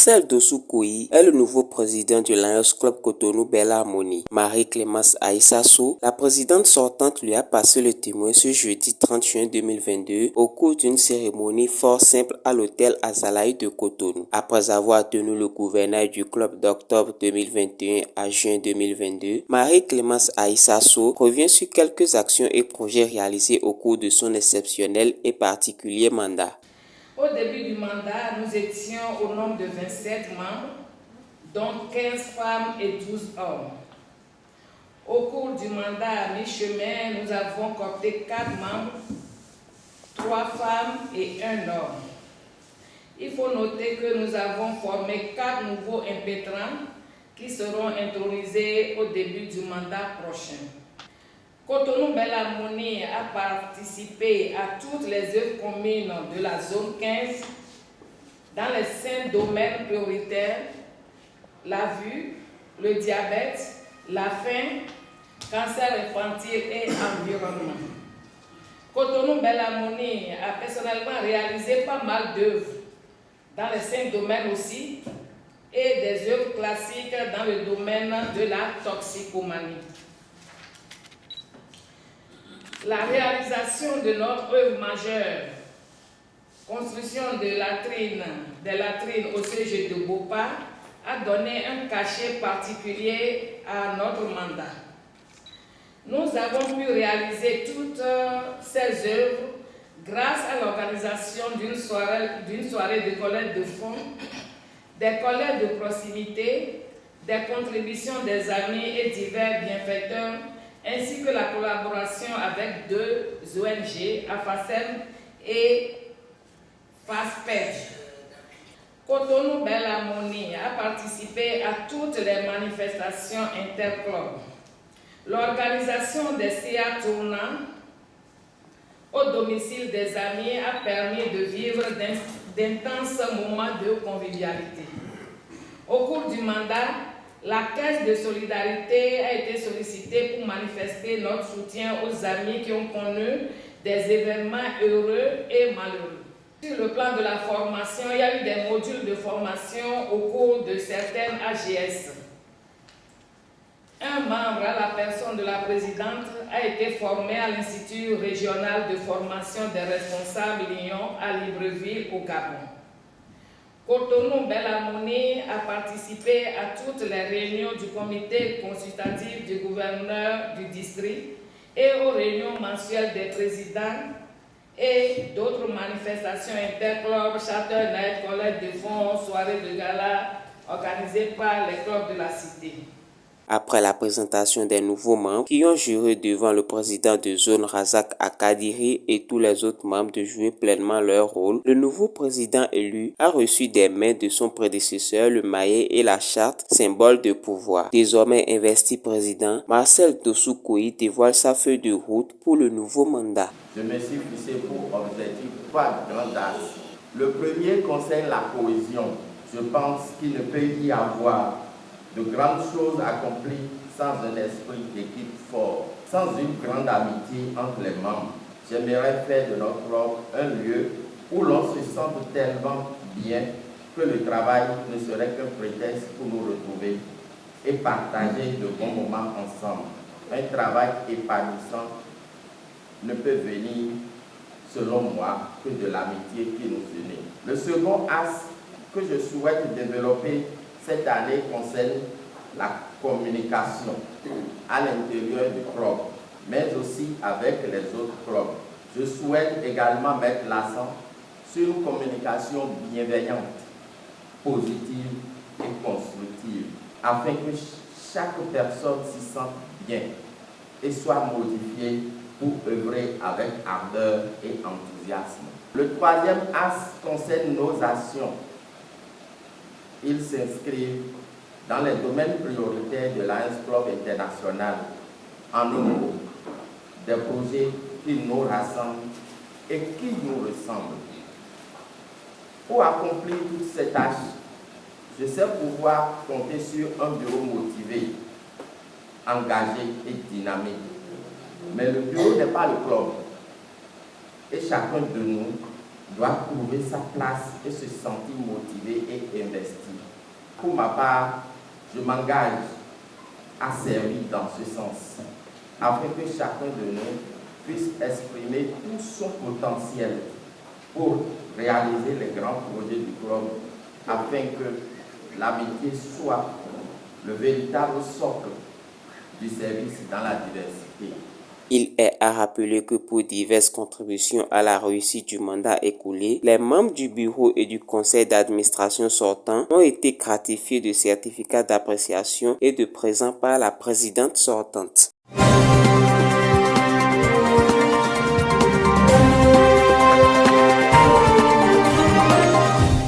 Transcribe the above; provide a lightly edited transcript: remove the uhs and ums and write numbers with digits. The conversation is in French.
Marcel Dossou-Koï est le nouveau président du Lions Club Cotonou Belle Harmonie. Marie-Clémence Aïssassou, la présidente sortante, lui a passé le témoin ce jeudi 30 juin 2022 au cours d'une cérémonie fort simple à l'hôtel Azalaï de Cotonou. Après avoir tenu le gouvernail du club d'octobre 2021 à juin 2022, Marie-Clémence Aïssassou revient sur quelques actions et projets réalisés au cours de son exceptionnel et particulier mandat. Au début du mandat, nous étions au nombre de 27 membres, dont 15 femmes et 12 hommes. Au cours du mandat à mi-chemin, nous avons coopté 4 membres, 3 femmes et 1 homme. Il faut noter que nous avons formé 4 nouveaux impétrants qui seront intronisés au début du mandat prochain. Cotonou Belle Harmonie a participé à toutes les œuvres communes de la zone 15 dans les 5 domaines prioritaires: la vue, le diabète, la faim, cancer infantile et environnement. Cotonou Belle Harmonie a personnellement réalisé pas mal d'œuvres dans les 5 domaines aussi et des œuvres classiques dans le domaine de la toxicomanie. La réalisation de notre œuvre majeure, construction des latrines au siège de Bopa, a donné un cachet particulier à notre mandat. Nous avons pu réaliser toutes ces œuvres grâce à l'organisation d'une soirée de collecte de fonds, des collectes de proximité, des contributions des amis et divers bienfaiteurs, ainsi que la collaboration avec 2 ONG, AFASEM et FASPED. Cotonou Belle Harmonie a participé à toutes les manifestations interclubs. L'organisation des CA tournants au domicile des amis a permis de vivre d'intenses moments de convivialité. Au cours du mandat, la Caisse de solidarité a été sollicitée pour manifester notre soutien aux amis qui ont connu des événements heureux et malheureux. Sur le plan de la formation, il y a eu des modules de formation au cours de certaines AGS. Un membre, à la personne de la présidente, a été formé à l'Institut régional de formation des responsables Lyon à Libreville, au Gabon. Cotonou Belle Harmonie a participé à toutes les réunions du comité consultatif du gouverneur du district et aux réunions mensuelles des présidents et d'autres manifestations interclubs, charter night, collecte de fonds, soirées de gala organisées par les clubs de la cité. Après la présentation des nouveaux membres qui ont juré devant le président de zone Razak Akadiri et tous les autres membres de jouer pleinement leur rôle, le nouveau président élu a reçu des mains de son prédécesseur le maillet et la charte, symbole de pouvoir. Désormais investi président, Marcel Dossou-Koï dévoile sa feuille de route pour le nouveau mandat. Je me suis fixé pour objectif 3 grands axes. Le premier concerne la cohésion. Je pense qu'il ne peut y avoir de grandes choses accomplies sans un esprit d'équipe fort, sans une grande amitié entre les membres. J'aimerais faire de notre club un lieu où l'on se sente tellement bien que le travail ne serait qu'un prétexte pour nous retrouver et partager de bons moments ensemble. Un travail épanouissant ne peut venir, selon moi, que de l'amitié qui nous unit. Le second axe que je souhaite développer cette année concerne la communication à l'intérieur du club, mais aussi avec les autres clubs. Je souhaite également mettre l'accent sur une communication bienveillante, positive et constructive, afin que chaque personne s'y sente bien et soit motivée pour œuvrer avec ardeur et enthousiasme. Le troisième axe concerne nos actions. Ils s'inscrivent dans les domaines prioritaires de l'Alliance Club International. En un mot, des projets qui nous rassemblent et qui nous ressemblent. Pour accomplir toutes ces tâches, je sais pouvoir compter sur un bureau motivé, engagé et dynamique. Mais le bureau n'est pas le club. Et chacun de nous doit trouver sa place et se sentir motivé et investi. Pour ma part, je m'engage à servir dans ce sens, afin que chacun de nous puisse exprimer tout son potentiel pour réaliser les grands projets du club, afin que l'amitié soit le véritable socle du service dans la diversité. Il est à rappeler que pour diverses contributions à la réussite du mandat écoulé, les membres du bureau et du conseil d'administration sortant ont été gratifiés de certificats d'appréciation et de présents par la présidente sortante.